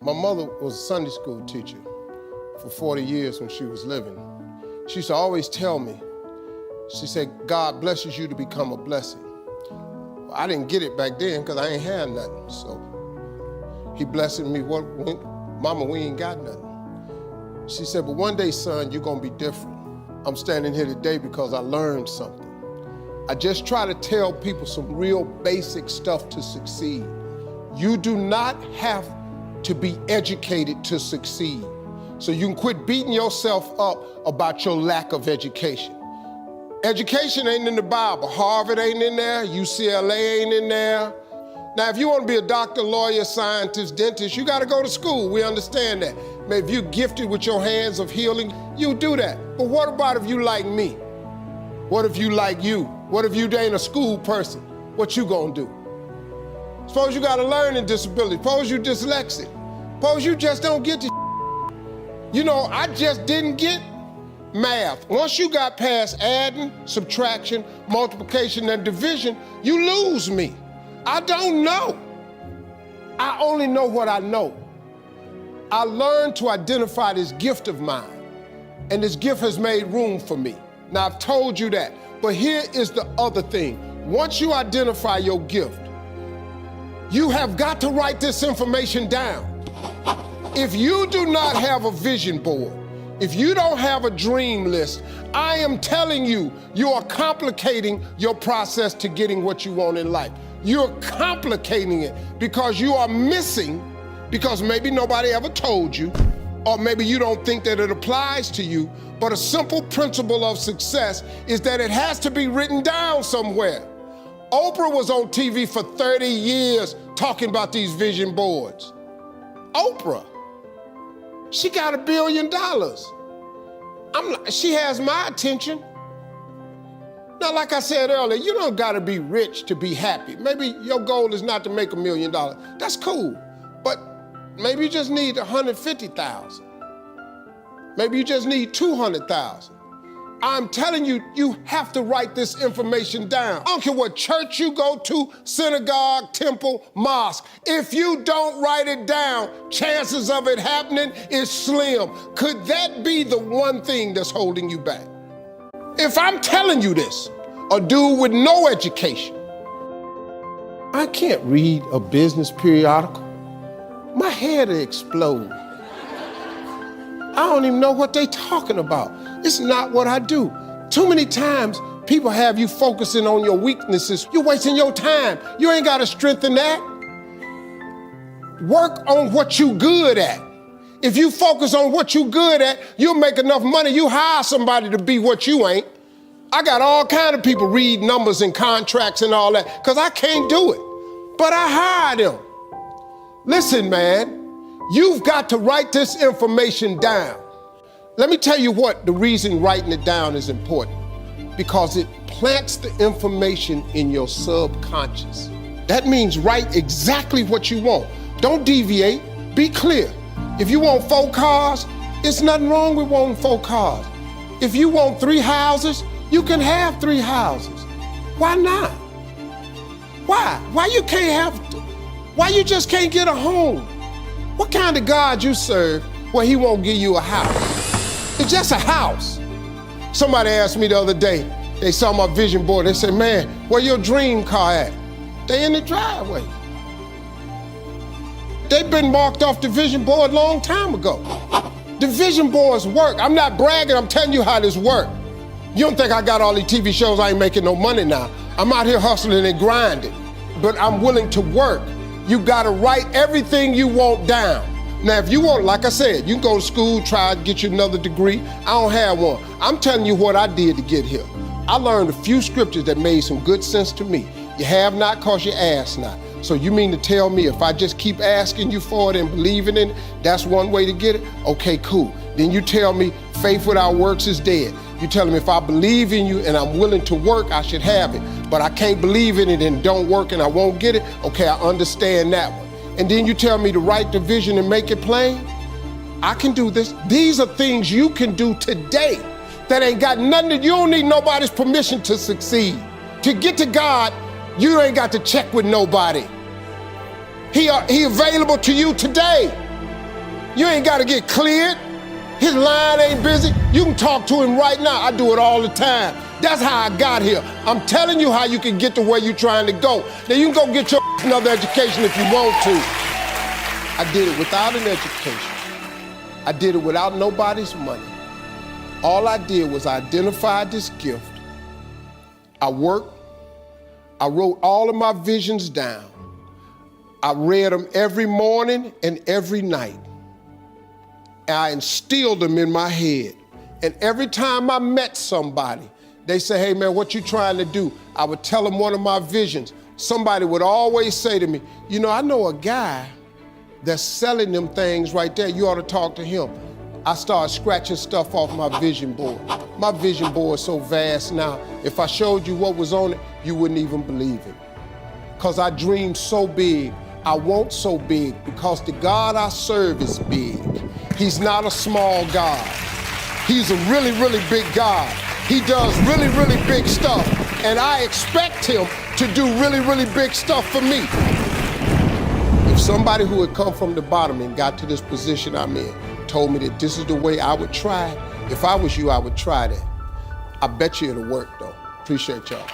My mother was a Sunday school teacher for 40 years when she was living. She used to always tell me, she said, God blesses you to become a blessing. Well, I didn't get it back then because I ain't had nothing. So he blessed me, Mama, we ain't got nothing. She said, but one day, son, you're gonna be different. I'm standing here today because I learned something. I just try to tell people some real basic stuff to succeed. You do not have to be educated to succeed. So you can quit beating yourself up about your lack of education. Education ain't in the Bible. Harvard ain't in there, UCLA ain't in there. Now, if you want to be a doctor, lawyer, scientist, dentist, you got to go to school. We understand that. Maybe if you're gifted with your hands of healing, you do that. But what about if you like me? What if you like you? What if you ain't a school person? What you gonna do? Suppose you got a learning disability. Suppose you dyslexic. Suppose you just don't get the You know, I just didn't get math. Once you got past adding, subtraction, multiplication, and division, you lose me. I don't know. I only know what I know. I learned to identify this gift of mine, and this gift has made room for me. Now, I've told you that, but here is the other thing. Once you identify your gift, you have got to write this information down. If you do not have a vision board, if you don't have a dream list, I am telling you, you are complicating your process to getting what you want in life. You're complicating it because you are missing, because maybe nobody ever told you, or maybe you don't think that it applies to you, but a simple principle of success is that it has to be written down somewhere. Oprah was on TV for 30 years talking about these vision boards. Oprah, she got $1 billion. She has my attention. Now, like I said earlier, you don't gotta be rich to be happy. Maybe your goal is not to make $1 million. That's cool, but maybe you just need 150,000. Maybe you just need 200,000. I'm telling you, you have to write this information down. I don't care what church you go to, synagogue, temple, mosque. If you don't write it down, chances of it happening is slim. Could that be the one thing that's holding you back? If I'm telling you this, a dude with no education, I can't read a business periodical. My head will explode. I don't even know what they're talking about. It's not what I do. Too many times, people have you focusing on your weaknesses. You're wasting your time. You ain't got to strengthen that. Work on what you good at. If you focus on what you good at, you'll make enough money. You hire somebody to be what you ain't. I got all kind of people read numbers and contracts and all that, because I can't do it. But I hire them. Listen, man, you've got to write this information down. Let me tell you what the reason writing it down is important. Because it plants the information in your subconscious. That means write exactly what you want. Don't deviate, be clear. If you want 4 cars, it's nothing wrong with wanting 4 cars. If you want 3 houses, you can have 3 houses. Why not? Why? Why you just can't get a home? What kind of God you serve where he won't give you a house? It's just a house. Somebody asked me the other day, they saw my vision board, they said, man, where your dream car at? They in the driveway. They've been marked off the vision board a long time ago. The vision boards work. I'm not bragging, I'm telling you how this works. You don't think I got all these TV shows, I ain't making no money now. I'm out here hustling and grinding, but I'm willing to work. You gotta write everything you want down. Now, if you want, like I said, you can go to school, try to get you another degree. I don't have one. I'm telling you what I did to get here. I learned a few scriptures that made some good sense to me. You have not because you ask not. So you mean to tell me if I just keep asking you for it and believing in it, that's one way to get it? Okay, cool. Then you tell me faith without works is dead. You tell me if I believe in you and I'm willing to work, I should have it. But I can't believe in it and don't work and I won't get it. Okay, I understand that one. And then you tell me to write the vision and make it plain. I can do this. These are things you can do today that ain't got nothing you don't need nobody's permission to succeed. To get to God, you ain't got to check with nobody. He available to you today. You ain't got to get cleared. His line ain't busy. You can talk to him right now. I do it all the time. That's how I got here. I'm telling you how you can get to where you're trying to go. Now you can go get your another education if you want to. I did it without an education. I did it without nobody's money. All I did was identify this gift. I worked. I wrote all of my visions down. I read them every morning and every night. I instilled them in my head. And every time I met somebody, they say, hey man, what you trying to do? I would tell them one of my visions. Somebody would always say to me, you know, I know a guy that's selling them things right there. You ought to talk to him. I started scratching stuff off my vision board. My vision board is so vast now, if I showed you what was on it, you wouldn't even believe it. Because I dreamed so big. I want so big because the God I serve is big. He's not a small God. He's a really, really big God. He does really, really big stuff. And I expect him to do really, really big stuff for me. If somebody who had come from the bottom and got to this position I'm in told me that this is the way I would try it, if I was you, I would try that. I bet you it'll work though. Appreciate y'all.